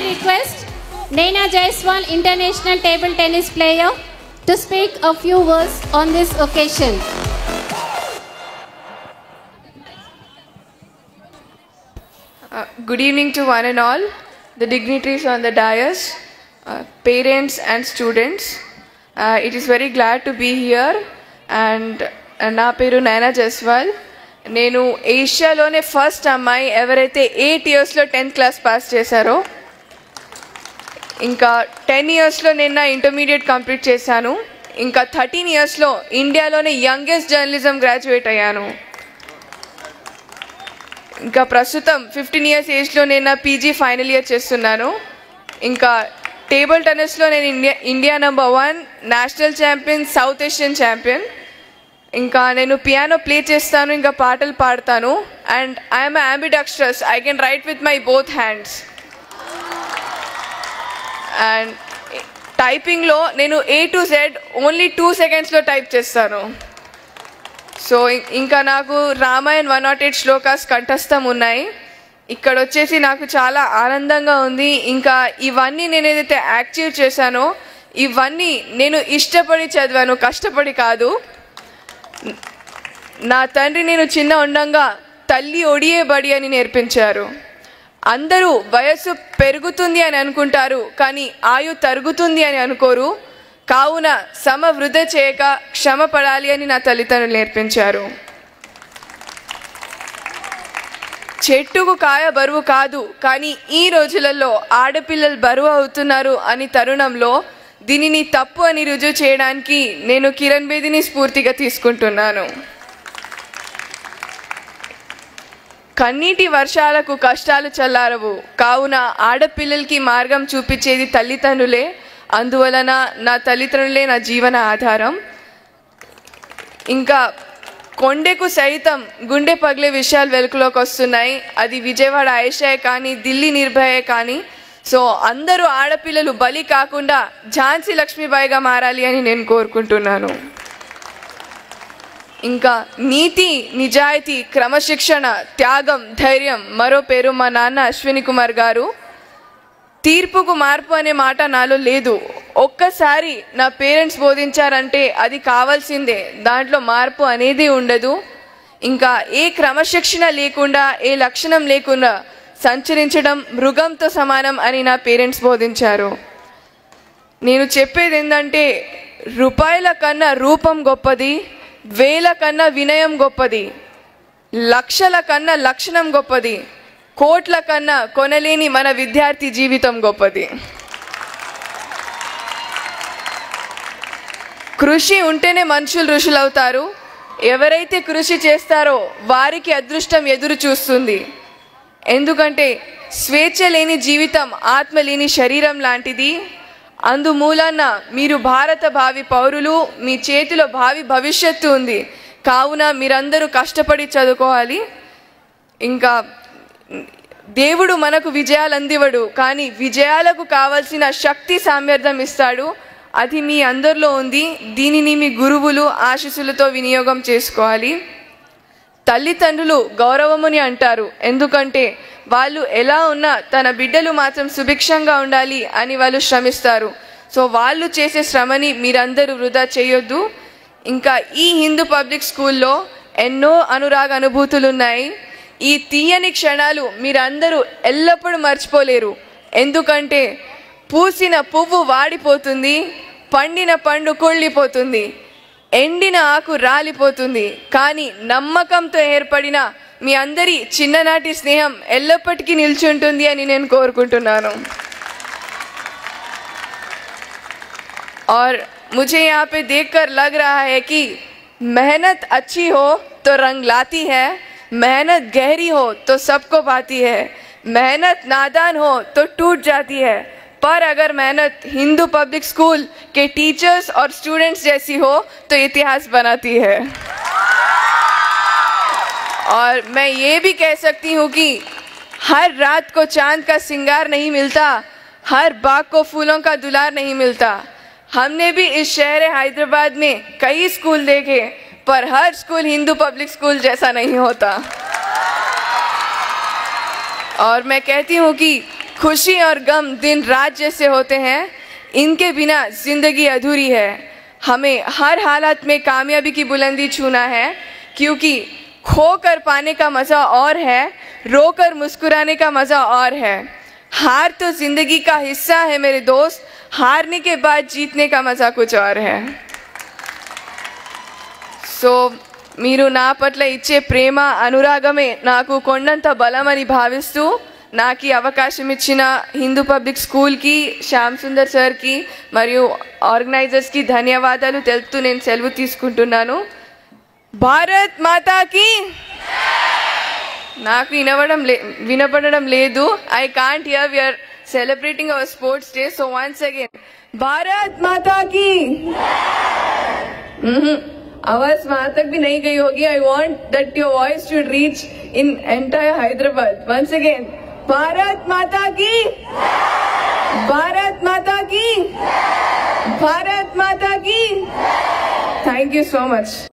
request Naina Jaiswal, international table tennis player, to speak a few words on this occasion. Good evening to one and all, the dignitaries on the dais, parents and students. It is very glad to be here, and నా పేరు నైనా జైస్వాల్. నేను ఏషియాలోనే first అమ్మాయి ఎవరైతే 8 ఇయర్స్లో 10th class pass చేశారో. ఇంకా 10 ఇయర్స్లో నేను నా ఇంటర్మీడియట్ కంప్లీట్ చేశాను. ఇంకా 13 ఇయర్స్లో ఇండియాలోనే యంగెస్ట్ జర్నలిజం గ్రాడ్యుయేట్ అయ్యాను. ఇంకా ప్రస్తుతం 15 ఇయర్స్ ఏజ్లో నేను నా పీజీ ఫైనల్ ఇయర్ చేస్తున్నాను. ఇంకా టేబుల్ టెన్నిస్లో నేను India number 1, national champion, south Asian champion. ఇంకా నేను పియానో ప్లే చేస్తాను, ఇంకా పాటలు పాడతాను. And I'm ambidextrous. I can write with my both hands. అండ్ టైపింగ్లో నేను A to Z ఓన్లీ 2 సెకండ్స్లో టైప్ చేస్తాను. సో ఇంకా నాకు రామాయణ్ 108 శ్లోకాస్ కంఠస్థం ఉన్నాయి. ఇక్కడ వచ్చేసి నాకు చాలా ఆనందంగా ఉంది. ఇంకా ఇవన్నీ నేను ఏదైతే యాక్టివ్ చేశానో ఇవన్నీ నేను ఇష్టపడి చదివాను, కష్టపడి కాదు. నా తండ్రి నేను చిన్న ఉండంగా తల్లి ఒడియే బడి అని నేర్పించారు. అందరూ వయస్సు పెరుగుతుంది అని అనుకుంటారు, కానీ ఆయు తరుగుతుంది అని అనుకోరు. కావున సమ వృధ చేయక క్షమ పడాలి అని నా తల్లిదండ్రులు నేర్పించారు. చెట్టుకు కాయ బరువు కాదు, కానీ ఈ రోజులలో ఆడపిల్లలు బరువు అవుతున్నారు అని తరుణంలో దీనిని తప్పు అని రుజువు చేయడానికి నేను కిరణ్ బేదిని స్ఫూర్తిగా తీసుకుంటున్నాను. కన్నీటి వర్షాలకు కష్టాలు చల్లారవు, కావున ఆడపిల్లలకి మార్గం చూపించేది తల్లిదండ్రులే. అందువలన నా తల్లిదండ్రులే నా జీవన ఆధారం. ఇంకా కొండకు సైతం గుండె పగిలే విషయాలు వెలుగులోకి వస్తున్నాయి. అది విజయవాడ ఆయేషాయే కానీ, ఢిల్లీ నిర్భయే కానీ. సో అందరూ ఆడపిల్లలు బలి కాకుండా ఝాన్సీ లక్ష్మీబాయిగా మారాలి అని నేను కోరుకుంటున్నాను. ఇంకా నీతి, నిజాయితీ, క్రమశిక్షణ, త్యాగం, ధైర్యం మరో పేరు మా నాన్న అశ్విని కుమార్ గారు. తీర్పుకు మార్పు అనే మాట నాలో లేదు. ఒక్కసారి నా పేరెంట్స్ బోధించారంటే అది కావాల్సిందే, దాంట్లో మార్పు అనేది ఉండదు. ఇంకా ఏ క్రమశిక్షణ లేకుండా, ఏ లక్షణం లేకుండా సంచరించడం మృగంతో సమానం అని నా పేరెంట్స్ బోధించారు. నేను చెప్పేది ఏంటంటే, రూపాయల కన్నా రూపం గొప్పది, వేల కన్నా వినయం గొప్పది, లక్షల కన్నా లక్షణం గొప్పది, కోట్ల కన్నా కొనలేని మన విద్యార్థి జీవితం గొప్పది. కృషి ఉంటేనే మనుషులు ఋషులు అవుతారు. ఎవరైతే కృషి చేస్తారో వారికి అదృష్టం ఎదురు చూస్తుంది. ఎందుకంటే స్వేచ్ఛ లేని జీవితం ఆత్మ లేని శరీరం లాంటిది. అందుమూలన మీరు భారత భావి పౌరులు, మీ చేతిలో భావి భవిష్యత్తు ఉంది. కావున మీరందరూ కష్టపడి చదువుకోవాలి. ఇంకా దేవుడు మనకు విజయాలు అందివడు, కానీ విజయాలకు కావాల్సిన శక్తి సామర్థ్యం ఇస్తాడు. అది మీ అందరిలో ఉంది. దీనిని మీ గురువులు ఆశీస్సులతో వినియోగం చేసుకోవాలి. తల్లిదండ్రులు గౌరవముని అంటారు, ఎందుకంటే వాళ్ళు ఎలా ఉన్నా తన బిడ్డలు మాత్రం సుభిక్షంగా ఉండాలి అని వాళ్ళు శ్రమిస్తారు. సో వాళ్ళు చేసే శ్రమని మీరందరూ వృధా చేయొద్దు. ఇంకా ఈ హిందూ పబ్లిక్ స్కూల్లో ఎన్నో అనురాగ అనుభూతులు ఉన్నాయి. ఈ తీయని క్షణాలు మీరందరూ ఎల్లప్పుడూ మర్చిపోలేరు. ఎందుకంటే పూసిన పువ్వు వాడిపోతుంది, పండిన పండు కుళ్ళిపోతుంది, ఎండిన ఆకు రాలిపోతుంది, కానీ నమ్మకంతో ఏర్పడిన మీ అందరి చిన్ననాటి స్నేహం ఎల్లప్పటికీ నిల్చుంటుంది అని నేను కోరుకుంటున్నాను. और मुझे यहाँ पे देखकर लग रहा है कि मेहनत अच्छी हो तो रंग लाती है, मेहनत गहरी हो तो सबको पाती है, मेहनत नादान हो तो टूट जाती है, पर अगर मेहनत हिंदू पब्लिक स्कूल के टीचर्स और स्टूडेंट्स जैसी हो तो इतिहास बनाती है. और मैं ये भी कह सकती हूँ कि हर रात को चांद का सिंगार नहीं मिलता, हर बाग को फूलों का दुलार नहीं मिलता. हमने भी इस शहर हैदराबाद में कई स्कूल देखे, पर हर स्कूल हिंदू पब्लिक स्कूल जैसा नहीं होता. और मैं कहती हूँ कि खुशी और गम दिन रात जैसे होते हैं, इनके बिना जिंदगी अधूरी है। हमें हर हालत में कामयाबी की बुलंदी छूना है, क्योंकि खोकर पाने का मज़ा और है, रोकर मुस्कुराने का मज़ा और है। हार तो जिंदगी का हिस्सा है मेरे दोस्त, हारने के बाद जीतने का मज़ा कुछ और है। సో మీరు నా పట్ల ఇచ్చే ప్రేమ అనురాగమే నాకు కొండంత బలమని భావిస్తూ నాకు ఈ అవకాశం ఇచ్చిన హిందూ పబ్లిక్ స్కూల్కి, శ్యామ్ సుందర్ సార్కి మరియు ఆర్గనైజర్స్కి ధన్యవాదాలు తెలుపుతూ నేను సెలవు తీసుకుంటున్నాను. భారత్ మాతాకి. నాకు వినపడడం లేదు. I can't hear. We are celebrating our sports day. So once again Bharat Mata की. आवाज वहां तक भी नहीं गई होगी. I want that your voice should reach in entire Hyderabad. Once again Bharat Mata की. भारत माता की. भारत माता की. Thank you so much.